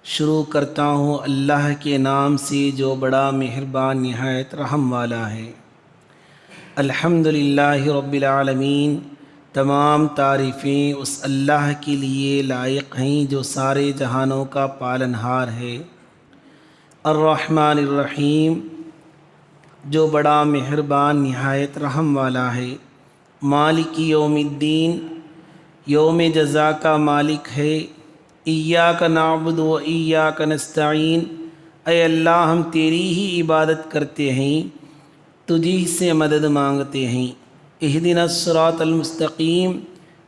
شروع کرتا ہوں اللہ کے نام سے جو بڑا مہربان نہایت رحم والا ہے۔ الحمدللہ رب العالمین، تمام تعریفیں اس اللہ کے لیے لائق ہیں جو سارے جہانوں کا پالنہار ہے۔ الرحمن الرحیم، جو بڑا مہربان نہایت رحم والا ہے۔ مالک یوم الدین، یوم جزا کا مالک ہے۔ ایاک نعبد و ایاک نستعین، اے اللہ ہم تیری ہی عبادت کرتے ہیں، تجھی سے مدد مانگتے ہیں۔ اہدنا الصراط المستقیم،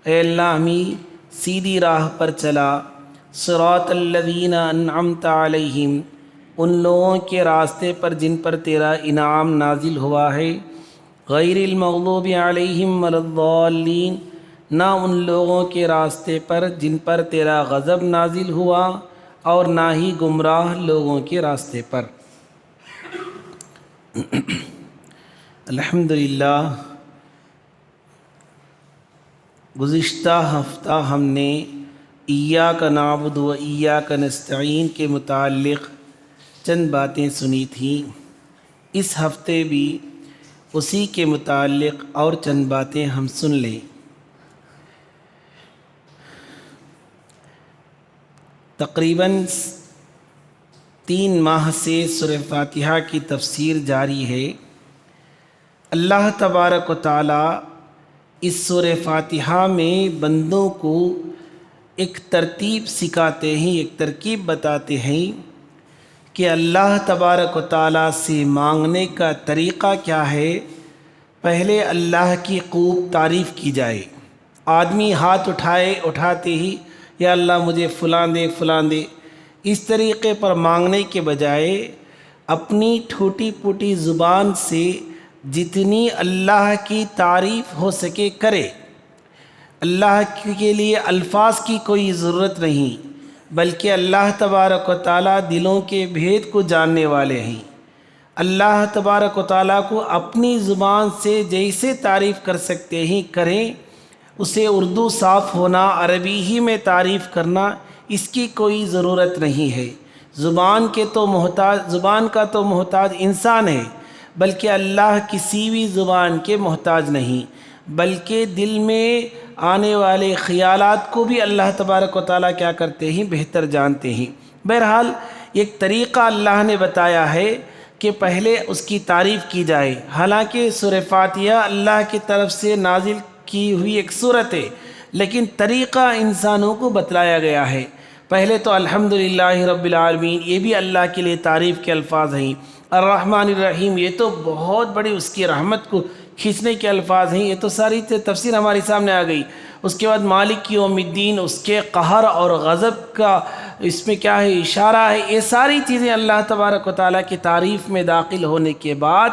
اے اللہ ہمیں سیدھی راہ پر چلا۔ صراط الذین انعمت علیہم، ان لوگوں کے راستے پر جن پر تیرا انعام نازل ہوا ہے۔ غیر المغضوب علیہم ولا الضالین، نہ ان لوگوں کے راستے پر جن پر تیرا غضب نازل ہوا اور نہ ہی گمراہ لوگوں کے راستے پر۔ الحمدللہ، گزشتہ ہفتہ ہم نے ایاک نعبد و ایاک نستعین کے متعلق چند باتیں سنی تھیں۔ اس ہفتے بھی اسی کے متعلق اور چند باتیں ہم سن لیں۔ تقریباً 3 ماہ سے سورہ فاتحہ کی تفسیر جاری ہے۔ اللہ تبارک و تعالیٰ اس سورہ فاتحہ میں بندوں کو ایک ترتیب سکھاتے ہیں، ایک ترکیب بتاتے ہیں کہ اللہ تبارک و تعالیٰ سے مانگنے کا طریقہ کیا ہے۔ پہلے اللہ کی خوب تعریف کی جائے۔ آدمی ہاتھ اٹھاتے ہی یا اللہ مجھے فلاں دے فلاں دے، اس طریقے پر مانگنے کے بجائے اپنی ٹھوٹی پوٹی زبان سے جتنی اللہ کی تعریف ہو سکے کرے۔ اللہ کے لیے الفاظ کی کوئی ضرورت نہیں، بلکہ اللہ تبارک و تعالیٰ دلوں کے بھید کو جاننے والے ہیں۔ اللہ تبارک و تعالیٰ کو اپنی زبان سے جیسے تعریف کر سکتے ہیں کریں۔ اسے اردو صاف ہونا، عربی ہی میں تعریف کرنا، اس کی کوئی ضرورت نہیں ہے۔ زبان کا تو محتاج انسان ہے، بلکہ اللہ کسی بھی زبان کے محتاج نہیں، بلکہ دل میں آنے والے خیالات کو بھی اللہ تبارک و تعالیٰ کیا کرتے ہیں، بہتر جانتے ہیں۔ بہرحال ایک طریقہ اللہ نے بتایا ہے کہ پہلے اس کی تعریف کی جائے۔ حالانکہ سورہ فاتحہ اللہ کی طرف سے نازل کی ہوئی ایک سورت ہے، لیکن طریقہ انسانوں کو بتلایا گیا ہے۔ پہلے تو الحمدللہ رب العالمین، یہ بھی اللہ کے لیے تعریف کے الفاظ ہیں۔ الرحمن الرحیم، یہ تو بہت بڑی اس کی رحمت کو کھینچنے کے الفاظ ہیں، یہ تو ساری تفسیر ہمارے سامنے آ گئی۔ اس کے بعد مالک یوم الدین، اس کے قہر اور غضب کا اس میں کیا ہے، اشارہ ہے۔ یہ ساری چیزیں اللہ تبارک و تعالیٰ کی تعریف میں داخل ہونے کے بعد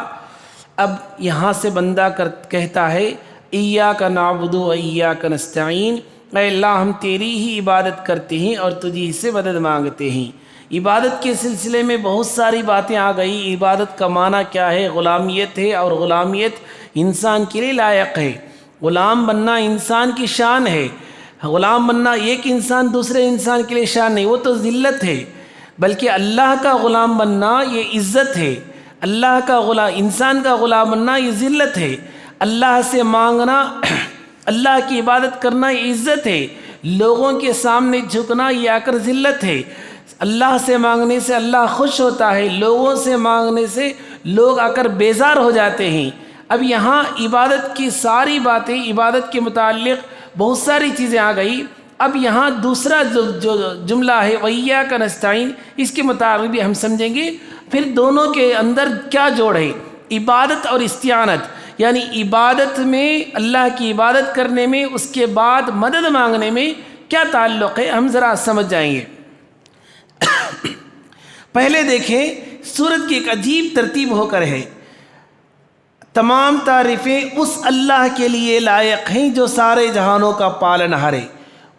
اب یہاں سے بندہ کہتا ہے ایاک نعبد و ایاک نستعین، اے اللہ ہم تیری ہی عبادت کرتے ہیں اور تجھی سے مدد مانگتے ہیں۔ عبادت کے سلسلے میں بہت ساری باتیں آ گئی۔ عبادت کا معنی کیا ہے؟ غلامیت ہے، اور غلامیت انسان کے لیے لائق ہے۔ غلام بننا انسان کی شان ہے۔ غلام بننا ایک انسان دوسرے انسان کے لیے شان نہیں، وہ تو ذلت ہے، بلکہ اللہ کا غلام بننا یہ عزت ہے۔ اللہ کا انسان کا غلام بننا یہ ذلت ہے۔ اللہ سے مانگنا، اللہ کی عبادت کرنا یہ عزت ہے۔ لوگوں کے سامنے جھکنا یہ آ کر ذلت ہے۔ اللہ سے مانگنے سے اللہ خوش ہوتا ہے، لوگوں سے مانگنے سے لوگ آ کر بیزار ہو جاتے ہیں۔ اب یہاں عبادت کی ساری باتیں، عبادت کے متعلق بہت ساری چیزیں آ گئی۔ اب یہاں دوسرا جو جملہ ہے وَإِيَّاكَ نَسْتَعِينُ، اس کے متعلق بھی ہم سمجھیں گے۔ پھر دونوں کے اندر کیا جوڑ ہے، عبادت اور استعانت، یعنی عبادت میں، اللہ کی عبادت کرنے میں، اس کے بعد مدد مانگنے میں کیا تعلق ہے، ہم ذرا سمجھ جائیں گے۔ پہلے دیکھیں، سورت کی ایک عجیب ترتیب ہو کر ہے۔ تمام تعریفیں اس اللہ کے لیے لائق ہیں جو سارے جہانوں کا پالنہار ہے۔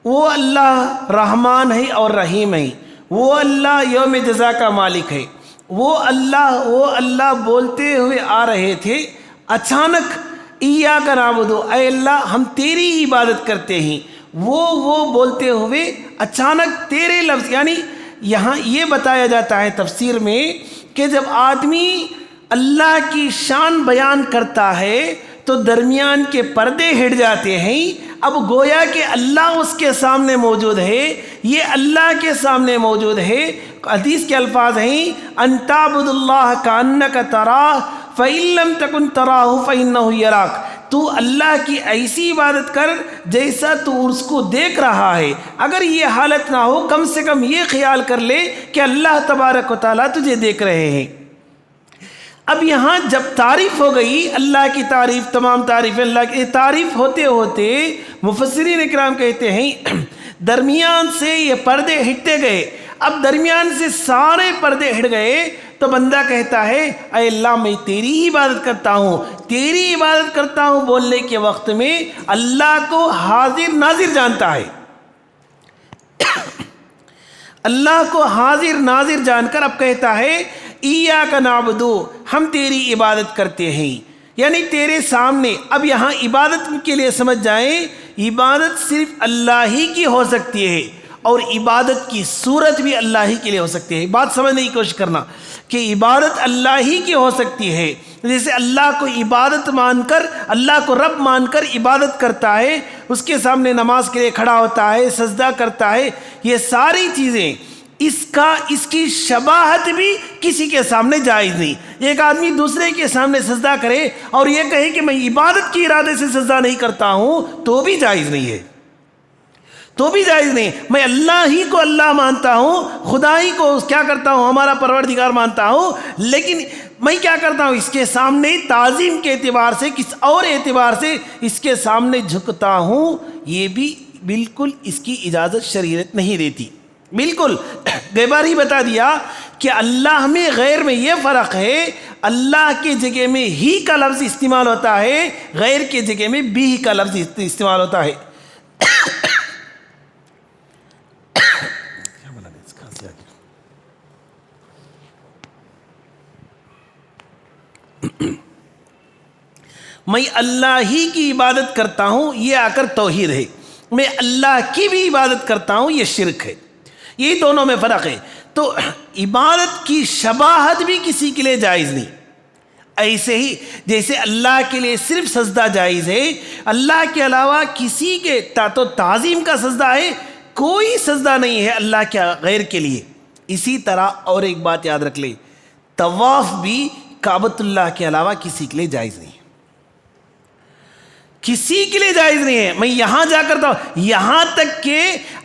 وہ اللہ رحمان ہے اور رحیم ہے۔ وہ اللہ یوم جزا کا مالک ہے۔ وہ اللہ بولتے ہوئے آ رہے تھے، اچانک ایاک نعبد، اے اللہ ہم تیری عبادت کرتے ہیں، وہ بولتے ہوئے اچانک تیرے لفظ، یعنی یہاں یہ بتایا جاتا ہے تفسیر میں کہ جب آدمی اللہ کی شان بیان کرتا ہے تو درمیان کے پردے ہٹ جاتے ہیں. اب گویا کہ اللہ اس کے سامنے موجود ہے، یہ اللہ کے سامنے موجود ہے. حدیث کے الفاظ ہیں ان تعبد اللہ کانک تراہ فإن لم تکن تراہ فإنہ یراک. تو اللہ کی ایسی عبادت کر جیسا تو اس کو دیکھ رہا ہے. اگر یہ حالت نہ ہو کم سے کم یہ خیال کر لے کہ اللہ تبارک و تعالیٰ تجھے دیکھ رہے ہیں. اب یہاں جب تعریف ہو گئی اللہ کی تعریف، تمام تعریف اللہ کی تعریف ہوتے ہوتے مفسرین اکرام کہتے ہیں درمیان سے یہ پردے ہٹتے گئے. اب درمیان سے سارے پردے ہٹ گئے تو بندہ کہتا ہے اے اللہ میں تیری ہی عبادت کرتا ہوں، تیری عبادت کرتا ہوں بولنے کے وقت میں اللہ کو حاضر ناظر جانتا ہے. اللہ کو حاضر ناظر جان کر اب کہتا ہے ایاک نعبد، ہم تیری عبادت کرتے ہیں، یعنی تیرے سامنے. اب یہاں عبادت کے لیے سمجھ جائیں عبادت صرف اللہ ہی کی ہو سکتی ہے اور عبادت کی صورت بھی اللہ ہی کے لیے ہو سکتی ہے. بات سمجھنے کی کوشش کرنا کہ عبادت اللہ ہی کی ہو سکتی ہے. جیسے اللہ کو عبادت مان کر، اللہ کو رب مان کر عبادت کرتا ہے، اس کے سامنے نماز کے لیے کھڑا ہوتا ہے، سجدہ کرتا ہے، یہ ساری چیزیں اس کی شباہت بھی کسی کے سامنے جائز نہیں. ایک آدمی دوسرے کے سامنے سجدہ کرے اور یہ کہے کہ میں عبادت کی ارادے سے سجدہ نہیں کرتا ہوں تو بھی جائز نہیں ہے، تو بھی جائز نہیں. میں اللہ ہی کو اللہ مانتا ہوں، خدا ہی کو کیا کرتا ہوں ہمارا پروردگار مانتا ہوں، لیکن میں کیا کرتا ہوں اس کے سامنے تعظیم کے اعتبار سے کس اور اعتبار سے اس کے سامنے جھکتا ہوں. یہ بھی بالکل اس کی اجازت شریعت نہیں دیتی. بالکل گئی بار ہی بتا دیا کہ اللہ میں غیر میں یہ فرق ہے، اللہ کے جگہ میں ہی کا لفظ استعمال ہوتا ہے، غیر کے جگہ میں بھی کا لفظ استعمال ہوتا ہے. میں اللہ ہی کی عبادت کرتا ہوں یہ آ کر توحید ہے، میں اللہ کی بھی عبادت کرتا ہوں یہ شرک ہے. یہ دونوں میں فرق ہے. تو عبادت کی شباہت بھی کسی کے لیے جائز نہیں. ایسے ہی جیسے اللہ کے لیے صرف سجدہ جائز ہے، اللہ کے علاوہ کسی کے تو تعظیم کا سجدہ ہے، کوئی سجدہ نہیں ہے اللہ کے غیر کے لیے. اسی طرح اور ایک بات یاد رکھ لیں، طواف بھی کعبۃ اللہ کے علاوہ کسی کے لیے جائز نہیں ہے، کسی کے لیے جائز نہیں ہے. میں یہاں جا کر یہاں تک کہ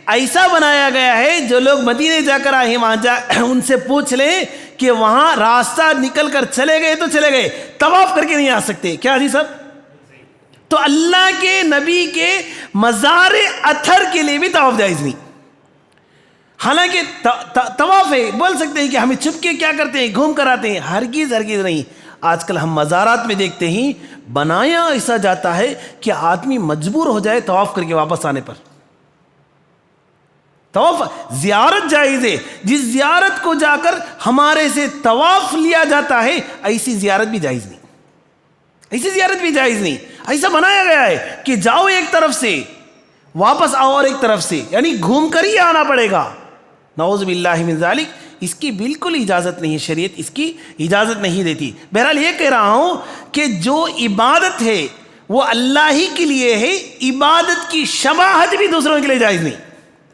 ایسا بنایا گیا ہے جو لوگ مدینے جا کر آئے وہاں ان سے پوچھ لیں کہ وہاں راستہ نکل کر چلے گئے تو چلے گئے، طواف کر کے نہیں آ سکتے. کیا جی صاحب؟ تو اللہ کے نبی کے مزار اثر کے لیے بھی طواف جائز نہیں. حالانکہ طواف ہے، بول سکتے ہیں کہ ہمیں چھپ کے کیا کرتے ہیں گھوم کر آتے ہیں، ہرگز ہرگز نہیں. آج کل ہم مزارات میں دیکھتے ہیں بنایا ایسا جاتا ہے کہ آدمی مجبور ہو جائے طواف کر کے واپس آنے پر. طواف زیارت جائز ہے، جس زیارت کو جا کر ہمارے سے طواف لیا جاتا ہے ایسی زیارت بھی جائز نہیں، ایسی زیارت بھی جائز نہیں. ایسا بنایا گیا ہے کہ جاؤ ایک طرف سے واپس آؤ اور ایک طرف سے، یعنی گھوم کر ہی آنا پڑے گا. نعوذ باللہ من ذالک، اس کی بالکل اجازت نہیں ہے، شریعت اس کی اجازت نہیں دیتی. بہرحال یہ کہہ رہا ہوں کہ جو عبادت ہے وہ اللہ ہی کے لیے ہے، عبادت کی شباہت بھی دوسروں کے لیے جائز نہیں.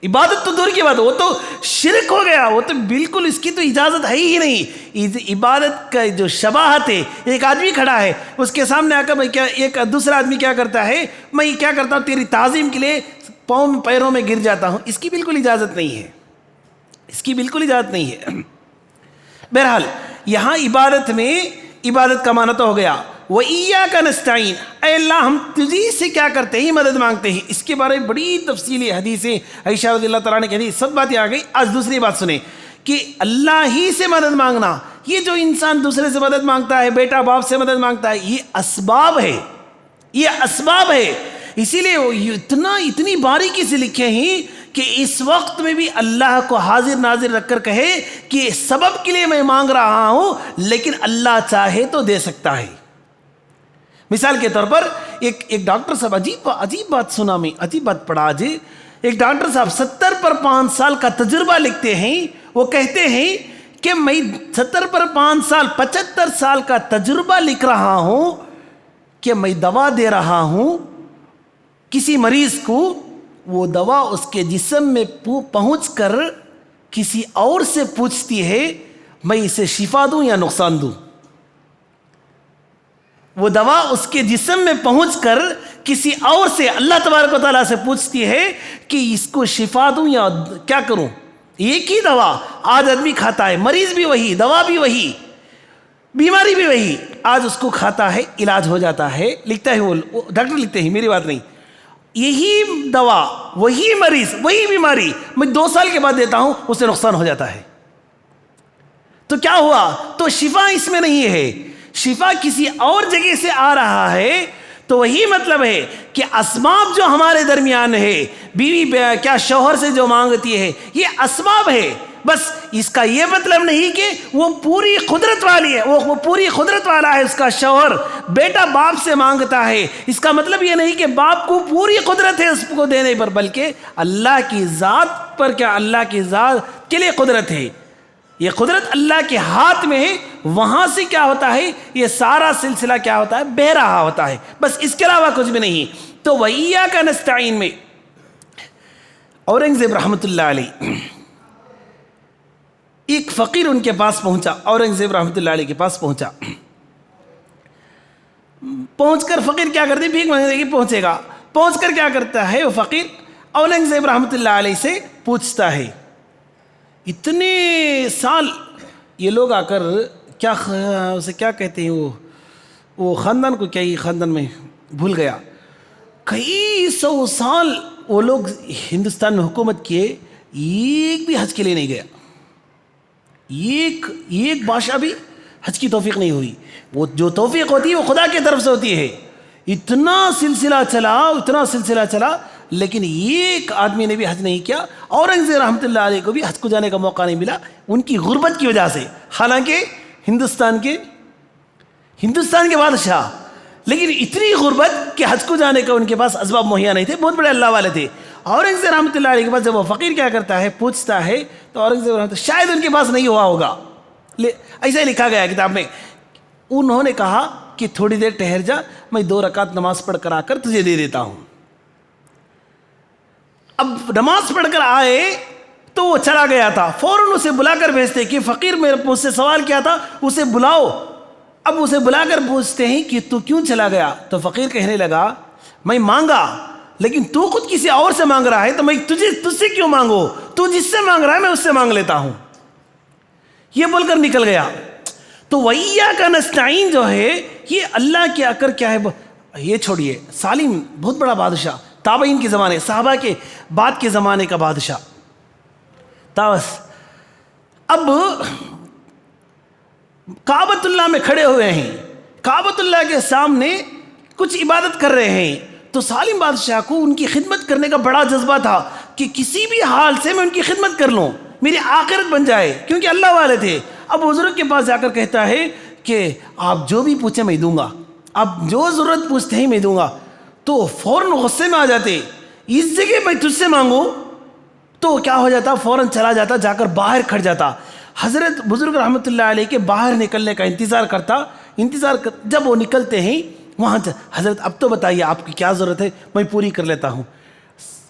عبادت تو دور کی بات، وہ تو شرک ہو گیا، وہ تو بالکل اس کی تو اجازت ہے ہی نہیں. عبادت کا جو شباہت ہے، ایک آدمی کھڑا ہے اس کے سامنے آ کر ایک دوسرا آدمی کیا کرتا ہے، میں کیا کرتا ہوں تیری تعظیم کے لیے پیروں میں گر جاتا ہوں، اس کی بالکل اجازت نہیں ہے، اس کی بالکل اجازت نہیں ہے. بہرحال یہاں عبادت میں عبادت کا معنی تو ہو گیا. وَإِيَّاكَ نَسْتَعِينُ، اے اللہ ہم تجھی سے کیا کرتے ہیں، مدد مانگتے ہیں. اس کے بارے میں بڑی تفصیلی حدیثیں عائشہ رضی اللہ تعالیٰ نے کہی، سب باتیں آ گئی. آج دوسری بات سنیں کہ اللہ ہی سے مدد مانگنا، یہ جو انسان دوسرے سے مدد مانگتا ہے، بیٹا باپ سے مدد مانگتا ہے، یہ اسباب ہے، یہ اسباب ہے. اسی لیے وہ اتنی باریکی سے لکھے ہیں کہ اس وقت میں بھی اللہ کو حاضر ناظر رکھ کر کہے کہ سبب کے لیے میں مانگ رہا ہوں لیکن اللہ چاہے تو دے سکتا ہے. مثال کے طور پر ایک ڈاکٹر صاحب عجیب بات سنا میں، عجیب بات پڑھا جی. ایک ڈاکٹر صاحب 70 پر 5 سال کا تجربہ لکھتے ہیں. وہ کہتے ہیں کہ میں 70 پر 5 سال 75 سال کا تجربہ لکھ رہا ہوں کہ میں دوا دے رہا ہوں کسی مریض کو، وہ دوا اس کے جسم میں پہنچ کر کسی اور سے پوچھتی ہے میں اسے شفا دوں یا نقصان دوں. وہ دوا اس کے جسم میں پہنچ کر کسی اور سے، اللہ تبارک و تعالیٰ سے پوچھتی ہے کہ اس کو شفا دوں یا کیا کروں. ایک ہی دوا آج آدمی کھاتا ہے، مریض بھی وہی، دوا بھی وہی، بیماری بھی وہی، آج اس کو کھاتا ہے علاج ہو جاتا ہے. لکھتا ہے وہ ڈاکٹر لکھتے ہیں، میری بات نہیں. یہی دوا وہی مریض وہی بیماری میں 2 سال کے بعد دیتا ہوں، اسے نقصان ہو جاتا ہے. تو کیا ہوا؟ تو شفا اس میں نہیں ہے، شفا کسی اور جگہ سے آ رہا ہے. تو وہی مطلب ہے کہ اسباب جو ہمارے درمیان ہے، بیوی کیا شوہر سے جو مانگتی ہے، یہ اسباب ہے. بس اس کا یہ مطلب نہیں کہ وہ پوری قدرت والی ہے، وہ پوری قدرت والا ہے اس کا شوہر. بیٹا باپ سے مانگتا ہے، اس کا مطلب یہ نہیں کہ باپ کو پوری قدرت ہے اس کو دینے پر، بلکہ اللہ کی ذات پر، کیا اللہ کی ذات کے لیے قدرت ہے. یہ قدرت اللہ کے ہاتھ میں ہے. وہاں سے کیا ہوتا ہے، یہ سارا سلسلہ کیا ہوتا ہے، بہ رہا ہوتا ہے. بس اس کے علاوہ کچھ بھی نہیں. تو وَإِيَّاكَ نَسْتَعِينُ میں اورنگزیب رحمۃ اللہ علیہ، ایک فقیر ان کے پاس پہنچا، اورنگزیب رحمۃ اللہ علیہ کے پاس پہنچا. پہنچ کر فقیر کیا کرتے، بھیک مانگنے کی پہنچے گا. پہنچ کر کیا کرتا ہے وہ فقیر، اورنگزیب رحمۃ اللہ علیہ سے پوچھتا ہے اتنے سال یہ لوگ آ کر کیا اسے کیا کہتے ہیں، وہ خاندان کو، کیا یہ خاندان میں بھول گیا، کئی 100 سال وہ لوگ ہندوستان میں حکومت کیے، ایک بھی حج کے لیے نہیں گیا. ایک بادشاہ بھی حج کی توفیق نہیں ہوئی. وہ جو توفیق ہوتی ہے وہ خدا کی طرف سے ہوتی ہے. اتنا سلسلہ چلا لیکن ایک آدمی نے بھی حج نہیں کیا. اورنگزیب رحمۃ اللہ علیہ کو بھی حج کو جانے کا موقع نہیں ملا ان کی غربت کی وجہ سے. حالانکہ ہندوستان کے بادشاہ، لیکن اتنی غربت کہ حج کو جانے کا ان کے پاس اسباب مہیا نہیں تھے. بہت بڑے اللہ والے تھے. اورنگزیب رحمۃ اللہ علیہ کے پاس جب وہ فقیر کیا کرتا ہے، پوچھتا ہے، تو اورنگزیب رحمۃ اللہ شاید ان کے پاس نہیں ہوا ہوگا، ایسا ہی لکھا گیا کتاب میں. انہوں نے کہا کہ تھوڑی دیر ٹھہر جا، میں 2 رکعت نماز پڑھ کر آ کر تجھے دے دیتا ہوں. اب نماز پڑھ کر آئے تو وہ چلا گیا تھا. فوراً اسے بلا کر بھیجتے کہ فقیر مجھ سے سوال کیا تھا، اسے بلاؤ. اب اسے بلا کر پوچھتے ہیں کہ تو کیوں چلا گیا؟ تو فقیر کہنے لگا میں مانگا، لیکن تو خود کسی اور سے مانگ رہا ہے تو میں تجھ سے کیوں مانگو؟ تو جس سے مانگ رہا ہے میں اس سے مانگ لیتا ہوں. یہ بول کر نکل گیا. تو وَإِيَّاكَ نَسْتَعِينُ جو ہے یہ اللہ کے اکر کیا ہے. یہ چھوڑیے، سالم بہت بڑا بادشاہ، تابعین کے زمانے، صحابہ کے بعد کے زمانے کا بادشاہ. اب کعبۃ اللہ میں کھڑے ہوئے ہیں، کعبۃ اللہ کے سامنے کچھ عبادت کر رہے ہیں. تو سالم بادشاہ کو ان کی خدمت کرنے کا بڑا جذبہ تھا کہ کسی بھی حال سے میں ان کی خدمت کر لوں، میری آخرت بن جائے، کیونکہ اللہ والے تھے. اب بزرگ کے پاس جا کر کہتا ہے کہ آپ جو بھی پوچھیں میں دوں گا، آپ جو ضرورت پوچھتے ہیں میں دوں گا. تو فوراً غصے میں آ جاتے، اس جگہ میں تجھ سے مانگوں تو کیا ہو جاتا، فوراً چلا جاتا، جا کر باہر کھڑ جاتا. حضرت بزرگ رحمۃ اللہ علیہ کے باہر نکلنے کا انتظار کرتا. جب وہ نکلتے ہیں وہاں حضرت اب تو بتائیے آپ کی کیا ضرورت ہے، میں پوری کر لیتا ہوں.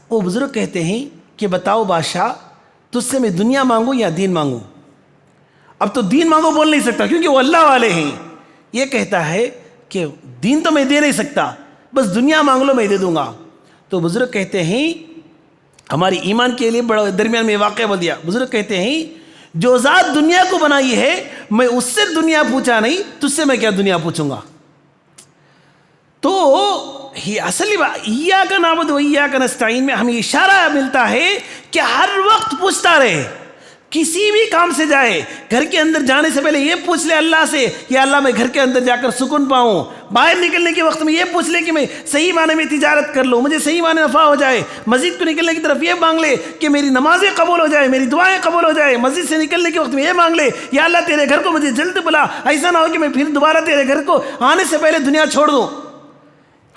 وہ بزرگ کہتے ہیں کہ بتاؤ بادشاہ، تجھ سے میں دنیا مانگوں یا دین مانگوں؟ اب تو دین مانگو بول نہیں سکتا کیونکہ وہ اللہ والے ہیں. یہ کہتا ہے کہ دین تو میں دے نہیں سکتا، بس دنیا مانگ لو میں دے دوں گا. تو بزرگ کہتے ہیں، ہماری ایمان کے لیے بڑا درمیان میں واقعہ بول دیا. بزرگ کہتے ہیں جو ذات دنیا کو بنائی ہے میں اس سے دنیا پوچھا نہیں، تجھ سے میں کیا دنیا پوچھوں گا. تو یہ اصلی ایاک نعبد و ایاک نستعین میں ہمیں اشارہ ملتا ہے کہ ہر وقت پوچھتا رہے. کسی بھی کام سے جائے، گھر کے اندر جانے سے پہلے یہ پوچھ لے اللہ سے، یا اللہ میں گھر کے اندر جا کر سکون پاؤں. باہر نکلنے کے وقت میں یہ پوچھ لے کہ میں صحیح معنی میں تجارت کر لوں، مجھے صحیح معنی نفع ہو جائے. مسجد کو نکلنے کی طرف یہ مانگ لے کہ میری نمازیں قبول ہو جائے، میری دعائیں قبول ہو جائے. مسجد سے نکلنے کے وقت میں یہ مانگ لے یا اللہ تیرے گھر کو مجھے جلد بلا، ایسا نہ ہو کہ میں پھر دوبارہ تیرے گھر کو آنے سے پہلے دنیا چھوڑ دوں.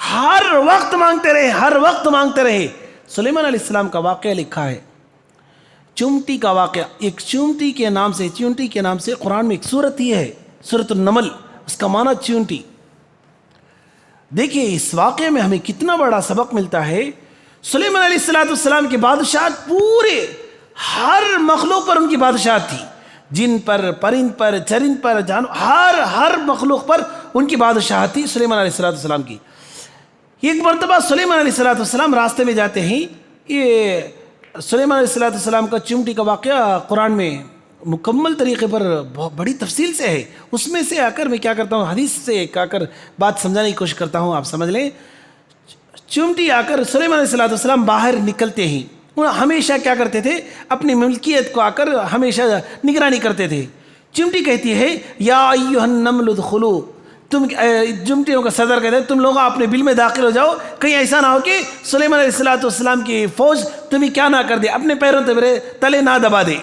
ہر وقت مانگتے رہے، ہر وقت مانگتے رہے۔ سلیمان علیہ السلام کا واقعہ لکھا ہے، چونٹی کا واقعہ۔ ایک چونٹی کے نام سے قرآن میں ایک سورت ہی ہے، سورۃ النمل، اس کا معنی چونٹی۔ دیکھیے اس واقعے میں ہمیں کتنا بڑا سبق ملتا ہے۔ سلیمان علیہ السلام کی بادشاہت پورے ہر مخلوق پر ان کی بادشاہت تھی، جن پر، پرند پر، چرند پر، ہر مخلوق پر ان کی بادشاہت تھی سلیمان علیہ السلام کی۔ ایک مرتبہ سلیمان علیہ السلام راستے میں جاتے ہیں، یہ سلیمان علیہ السلام کا چمٹی کا واقعہ قرآن میں مکمل طریقے پر بہت بڑی تفصیل سے ہے۔ اس میں سے آ کر میں کیا کرتا ہوں، حدیث سے آ کر بات سمجھانے کی کوشش کرتا ہوں، آپ سمجھ لیں۔ چمٹی آ کر سلیمان علیہ السلام باہر نکلتے ہیں، وہ ہمیشہ کیا کرتے تھے، اپنی ملکیت کو آ کر ہمیشہ نگرانی کرتے تھے۔ چمٹی کہتی ہے یا ایھا النمل ادخلوا، تم چمٹیوں کا صدر کہتے ہیں تم لوگ اپنے بل میں داخل ہو جاؤ، کہیں ایسا نہ ہو کہ سلیمان علیہ السلام کی فوج تمہیں کیا نہ کر دے، اپنے پیروں تلے نہ دبا دے۔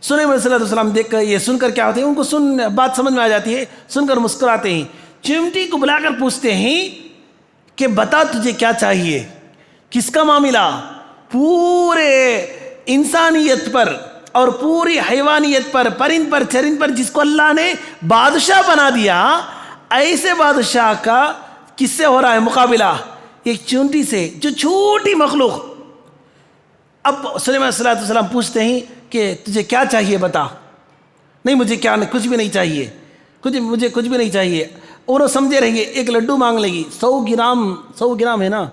سلیمان علیہ السلام دیکھ کر، یہ سن کر کیا ہوتے ہیں، ان کو بات سمجھ میں آ جاتی ہے، سن کر مسکراتے ہیں۔ چمٹی کو بلا کر پوچھتے ہیں کہ بتا تجھے کیا چاہیے، کس کا معاملہ؟ پورے انسانیت پر اور پوری حیوانیت پر، پرند پر، چرند پر، جس کو اللہ نے بادشاہ بنا دیا، ایسے بادشاہ کا کس سے ہو رہا ہے مقابلہ؟ ایک چونٹی سے، جو چھوٹی مخلوق۔ اب سلیمان علیہ السلام پوچھتے ہیں کہ تجھے کیا چاہیے بتا۔ نہیں مجھے کچھ بھی نہیں چاہیے، مجھے کچھ بھی نہیں چاہیے۔ اور وہ سمجھے رہیں گے، ایک لڈو مانگ لے گی، 100 گرام ہے نا،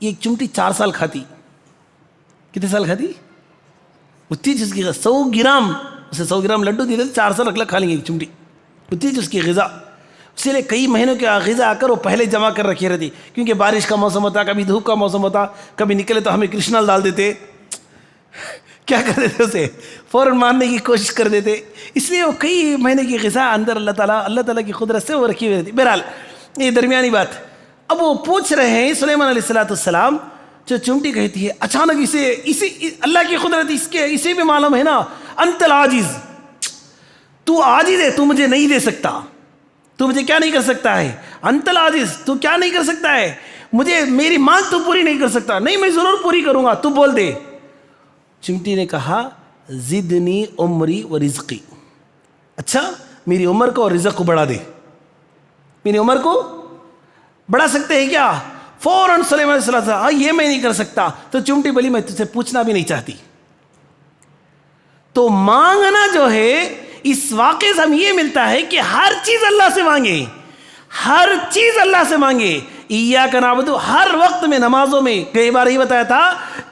ایک چمٹی 4 سال کھاتی۔ کتنے سال کھاتی؟ اتنی چیز کی 100 گرام، اسے 100 گرام لڈو دیتے 4 سال اگلا کھا لیں گے ایک چمٹی، اتنی چیز کی غذا۔ اسی لیے کئی مہینوں کی غذا آ کر وہ پہلے جمع کر رکھی رہتی، کیونکہ بارش کا موسم ہوتا، کبھی دھوپ کا موسم ہوتا، کبھی نکلے تو ہمیں کرشنل ڈال دیتے، کیا کر دیتے، اسے فوراً مارنے کی کوشش کر دیتے۔ اس لیے وہ کئی مہینے کی غذا اندر اللہ تعالیٰ کی قدرت سے وہ رکھی ہوئی رہتی۔ بہرحال یہ درمیانی بات۔ اب وہ پوچھ رہے ہیں سلیمان علیہ السلام، جو چمٹی کہتی ہے اچانک اسے اللہ کی قدرت اسے بھی معلوم ہے نا، انت العاجز، تو عاجز ہے، تو مجھے نہیں دے سکتا، تو مجھے کیا نہیں کر سکتا ہے، انت العاجز، تو کیا نہیں کر سکتا ہے، مجھے میری مانگ تو پوری نہیں کر سکتا۔ نہیں میں ضرور پوری کروں گا، تو بول دے۔ چمٹی نے کہا زدنی عمری و رزقی، اچھا میری عمر کو اور رزق کو بڑھا دے، میری عمر کو بڑھا سکتے ہیں کیا؟ فوراً سلیمان علیہ السلام، یہ میں نہیں کر سکتا۔ تو چمٹی بولی میں تجھ سے پوچھنا بھی نہیں چاہتی۔ تو مانگنا جو ہے، اس واقعے سے ہم یہ ملتا ہے کہ ہر چیز اللہ سے مانگے، ہر چیز اللہ سے مانگے۔ ایاک نعبد، ہر وقت میں نمازوں میں کئی بار یہ بتایا تھا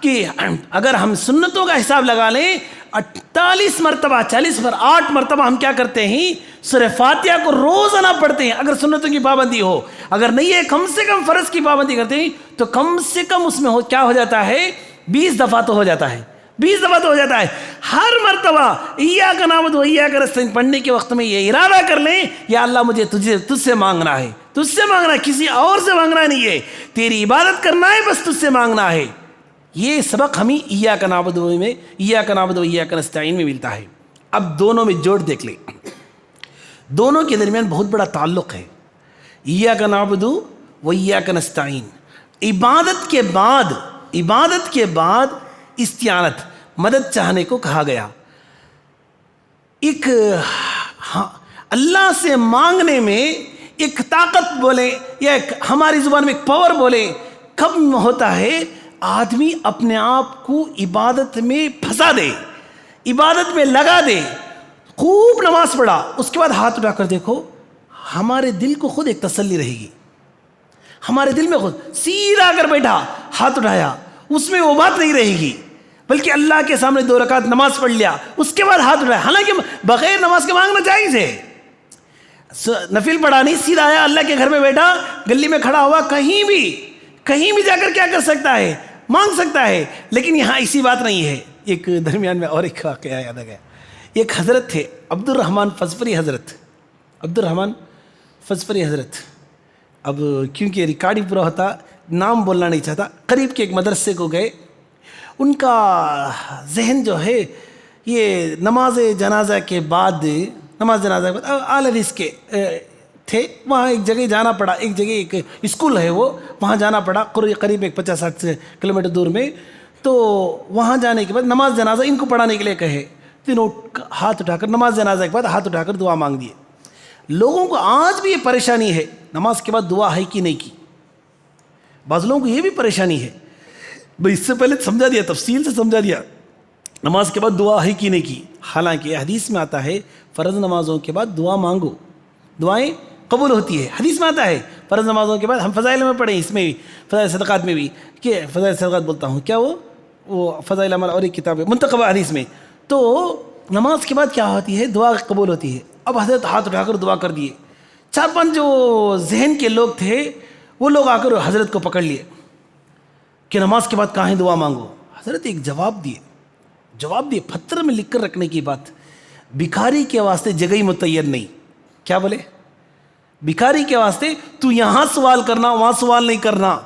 کہ اگر ہم سنتوں کا حساب لگا لیں، 48 مرتبہ 40 پر 8 مرتبہ ہم کیا کرتے ہیں، سورہ فاتحہ کو روزانہ پڑھتے ہیں، اگر سنتوں کی پابندی ہو۔ اگر نہیں ہے، کم سے کم فرض کی پابندی کرتے ہیں، تو کم سے کم اس میں کیا ہو جاتا ہے، 20 دفعہ تو ہو جاتا ہے، 20 دفعہ تو ہو جاتا ہے۔ ہر مرتبہ ایاک نعبد و ایاک نستعین پڑھنے کے وقت میں یہ ارادہ کر لیں، یا اللہ مجھے تجھ سے مانگنا ہے، تجھ سے مانگنا ہے، کسی اور سے مانگنا نہیں ہے، تیری عبادت کرنا ہے، بس تجھ سے مانگنا ہے۔ یہ سبق ہمیں ایاک نعبد و ایاک نستعین میں ملتا ہے۔ اب دونوں میں جوڑ دیکھ لیں، دونوں کے درمیان بہت بڑا تعلق ہے۔ ایاک نعبد و ایاک نستعین، عبادت کے بعد استعانت، مدد چاہنے کو کہا گیا۔ ایک اللہ سے مانگنے میں ایک طاقت بولے، یا ایک ہماری زبان میں ایک پاور بولے، کب ہوتا ہے؟ آدمی اپنے آپ کو عبادت میں پھنسا دے، عبادت میں لگا دے، خوب نماز پڑھا، اس کے بعد ہاتھ اٹھا کر دیکھو، ہمارے دل کو خود ایک تسلی رہے گی، ہمارے دل میں خود سیدھا کر بیٹھا، ہاتھ اٹھایا، اس میں وہ بات نہیں رہے گی، بلکہ اللہ کے سامنے 2 رکعت نماز پڑھ لیا، اس کے بعد ہاتھ اٹھایا۔ حالانکہ بغیر نماز کے مانگنا جائز ہے، نفل پڑھا نہیں، سیدھا آیا اللہ کے گھر میں بیٹھا، گلی میں کھڑا ہوا، کہیں بھی جا کر کیا کر سکتا ہے، مانگ سکتا ہے۔ لیکن یہاں ایسی بات نہیں ہے۔ ایک درمیان میں اور ایک واقعہ یاد آ گیا، ایک حضرت تھے عبد الرحمن فزفری حضرت، اب کیونکہ ریکارڈ پورا ہوتا، نام بولنا نہیں چاہتا، قریب کے ایک مدرسے کو گئے، ان کا ذہن جو ہے یہ نماز جنازہ کے بعد اعلی حدیث کے تھے وہاں ایک جگہ جانا پڑا، ایک جگہ ایک اسکول ہے وہ، وہاں جانا پڑا قریب ایک 50-60 کلومیٹر دور میں. تو وہاں جانے کے بعد نماز جنازہ ان کو پڑھانے کے لیے کہے، تینوں ہاتھ اٹھا کر نماز جنازہ کے بعد ہاتھ اٹھا کر دعا مانگ دیے. لوگوں کو آج بھی یہ پریشانی ہے نماز کے بعد دعا ہے کہ نہیں کی. بعض لوگوں کو یہ بھی پریشانی ہے، بھائی اس سے پہلے سمجھا دیا، تفصیل سے سمجھا دیا، نماز کے بعد دعا ہے کہ نہیں کی. حالانکہ حدیث میں آتا ہے فرض نمازوں کے بعد دعا مانگو، دعائیں قبول ہوتی ہے. حدیث میں آتا ہے فرض نمازوں کے بعد، ہم فضائل میں پڑھیں، اس میں بھی فضائل صدقات میں بھی، کہ فضائل صدقات بولتا ہوں کیا وہ فضائل عمل اور ایک کتاب ہے منتخب حدیث میں. تو نماز کے بعد کیا ہوتی ہے؟ دعا قبول ہوتی ہے. اب حضرت ہاتھ اٹھا کر دعا کر دیے. 4-5 جو ذہن کے لوگ تھے وہ لوگ آ کر حضرت کو پکڑ لیے کہ نماز کے بعد کہاں دعا مانگو. حضرت ایک جواب دیے پتھر میں لکھ کر رکھنے کی بات. بھکاری کے واسطے جگہ ہی متعین نہیں. کیا بولے؟ بھکاری کے واسطے تو یہاں سوال کرنا، وہاں سوال نہیں کرنا،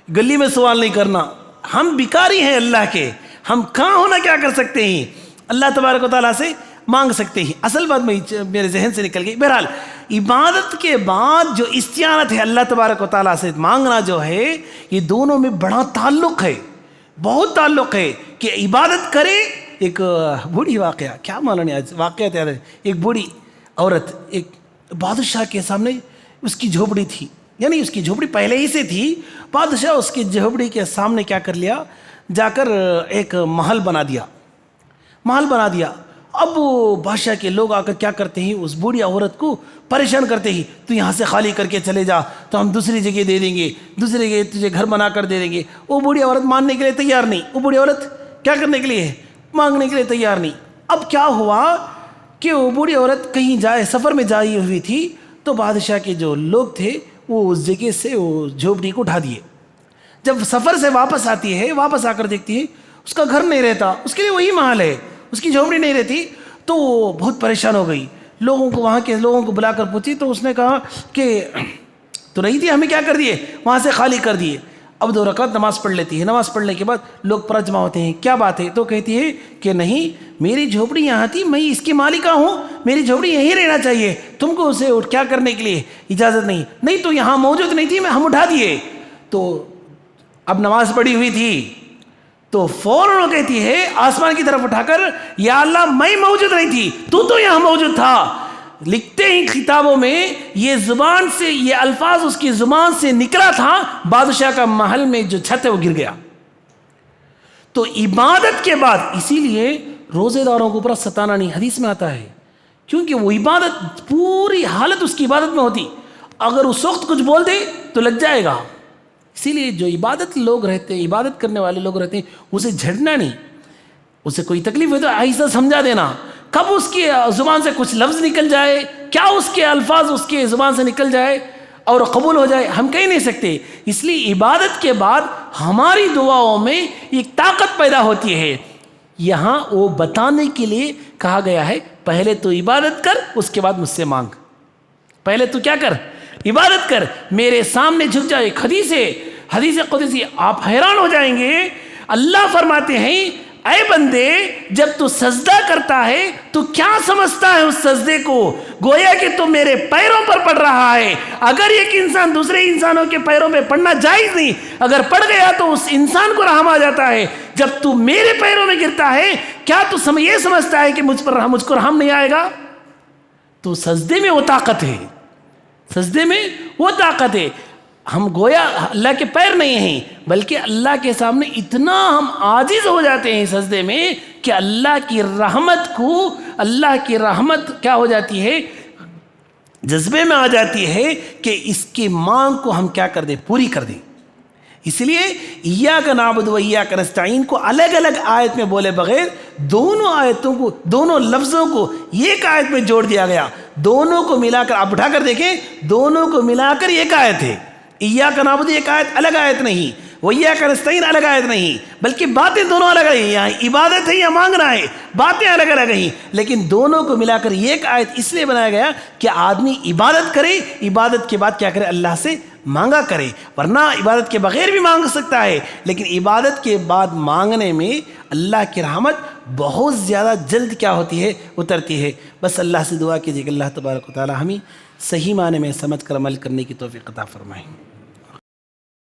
گلی میں سوال نہیں کرنا. ہم بھکاری ہیں اللہ کے، ہم کہاں ہونا کیا کر سکتے ہیں؟ اللہ تبارک و تعالیٰ سے مانگ سکتے ہیں. اصل بات میرے ذہن سے نکل گئی. بہرحال عبادت کے بعد جو استعانت ہے اللہ تبارک و تعالیٰ سے مانگنا جو ہے، یہ دونوں میں بڑا تعلق ہے، بہت تعلق ہے. کہ عبادت کرے. ایک بوڑھی واقعہ، کیا مولانا آج واقعہ یاد ہے، ایک بوڑھی عورت ایک بادشاہ کے سامنے، اس کی جھوپڑی تھی، یعنی اس کی جھوپڑی پہلے ہی سے تھی. بادشاہ اس کی جھوپڑی کے سامنے کیا کر لیا، جا کر ایک محل بنا دیا. اب بادشاہ کے لوگ آ کر کیا کرتے ہیں، اس بوڑھی عورت کو پریشان کرتے ہیں، تو یہاں سے خالی کر کے چلے جا تو ہم دوسری جگہ دے دیں گے، دوسری جگہ تجھے گھر بنا کر دے دیں گے. وہ بوڑھی عورت ماننے کے لیے تیار نہیں. وہ بوڑھی عورت کیا کرنے کے لیے، مانگنے کے لیے تیار نہیں. اب کیا ہوا کہ وہ بوڑھی عورت کہیں جائے، سفر میں جائی ہوئی تھی، تو بادشاہ کے جو لوگ تھے وہ اس جگہ سے وہ جھوپڑی کو اٹھا دیے. جب سفر سے واپس آتی ہے، واپس آ کر دیکھتی ہے اس کا گھر نہیں رہتا، اس کے لیے وہی محل ہے، اس کی جھوپڑی نہیں رہتی. تو وہ بہت پریشان ہو گئی. وہاں کے لوگوں کو بلا کر پوچھی تو اس نے کہا کہ تو نہیں تھی، ہمیں کیا کر دیے، وہاں سے خالی کر دیے. اب 2 رکعت نماز پڑھ لیتی ہے. نماز پڑھنے کے بعد لوگ پر جمع ہوتے ہیں، کیا بات ہے؟ تو کہتی ہے کہ نہیں، میری جھوپڑی یہاں تھی، میں اس کی مالکہ ہوں، میری جھوپڑی یہیں رہنا چاہیے، تم کو اسے کیا کرنے کے لیے اجازت نہیں. نہیں تو یہاں موجود نہیں تھی، ہم اٹھا دیے. تو اب نماز پڑھی ہوئی تھی تو فوراً کہتی ہے آسمان کی طرف اٹھا کر، یا اللہ میں موجود نہیں تھی، تو یہاں موجود تھا. لکھتے ہیں کتابوں میں یہ زبان سے، یہ الفاظ اس کی زبان سے نکلا تھا، بادشاہ کا محل میں جو چھت ہے وہ گر گیا. تو عبادت کے بعد اسی لیے روزے داروں کو اوپر ستانا نہیں، حدیث میں آتا ہے، کیونکہ وہ عبادت پوری حالت اس کی عبادت میں ہوتی. اگر اس وقت کچھ بول دے تو لگ جائے گا. اسی لیے جو عبادت کرنے والے لوگ رہتے ہیں اسے جھڑنا نہیں. اسے کوئی تکلیف ہو تو آہستہ سمجھا دینا. کب اس کی زبان سے کچھ لفظ نکل جائے، کیا اس کے الفاظ اس کے زبان سے نکل جائے اور قبول ہو جائے، ہم کہہ نہیں سکتے. اس لیے عبادت کے بعد ہماری دعاؤں میں ایک طاقت پیدا ہوتی ہے. یہاں وہ بتانے کے لیے کہا گیا ہے پہلے تو عبادت کر، اس کے بعد مجھ سے مانگ. پہلے تو کیا کر، عبادت کر، میرے سامنے جھک جائے. ایک حدیث قدسی آپ حیران ہو جائیں گے. اللہ فرماتے ہیں اے بندے جب تو سجدہ کرتا ہے تو کیا سمجھتا ہے اس سجدے کو، گویا کہ تو میرے پیروں پر پڑ رہا ہے. اگر ایک انسان دوسرے انسانوں کے پیروں پہ پڑنا جائز نہیں، اگر پڑ گیا تو اس انسان کو رحم آ جاتا ہے. جب تو میرے پیروں میں گرتا ہے کیا تو یہ سمجھتا ہے کہ مجھ کو رحم نہیں آئے گا؟ تو سجدے میں وہ طاقت ہے، سجدے میں وہ طاقت ہے. ہم گویا اللہ کے پیر نہیں ہیں، بلکہ اللہ کے سامنے اتنا ہم عاجز ہو جاتے ہیں سجدے میں کہ اللہ کی رحمت کیا ہو جاتی ہے، جذبے میں آ جاتی ہے کہ اس کی مانگ کو ہم کیا کر دیں، پوری کر دیں. اس لیے ایاک نعبد و ایاک نستعین کو الگ الگ آیت میں بولے بغیر دونوں لفظوں کو ایک آیت میں جوڑ دیا گیا. دونوں کو ملا کر آپ اٹھا کر دیکھیں، دونوں کو ملا کر ایک آیت ہے. ایاک نعبد ایک آیت، الگ آیت نہیں. وایاک نستعین الگ آیت نہیں، بلکہ باتیں دونوں الگ ہیں. یہاں عبادت ہے یا مانگنا ہے، باتیں الگ الگ ہیں، لیکن دونوں کو ملا کر ایک آیت اس لیے بنایا گیا کہ آدمی عبادت کرے، عبادت کے بعد کیا کرے، اللہ سے مانگا کرے. ورنہ عبادت کے بغیر بھی مانگ سکتا ہے، لیکن عبادت کے بعد مانگنے میں اللہ کی رحمت بہت زیادہ جلد کیا ہوتی ہے، اترتی ہے. بس اللہ سے دعا کیجیے کہ اللہ تبارک و تعالی ہمیں صحیح معنی میں سمجھ کر عمل کرنے کی توفیق عطا فرمائیں۔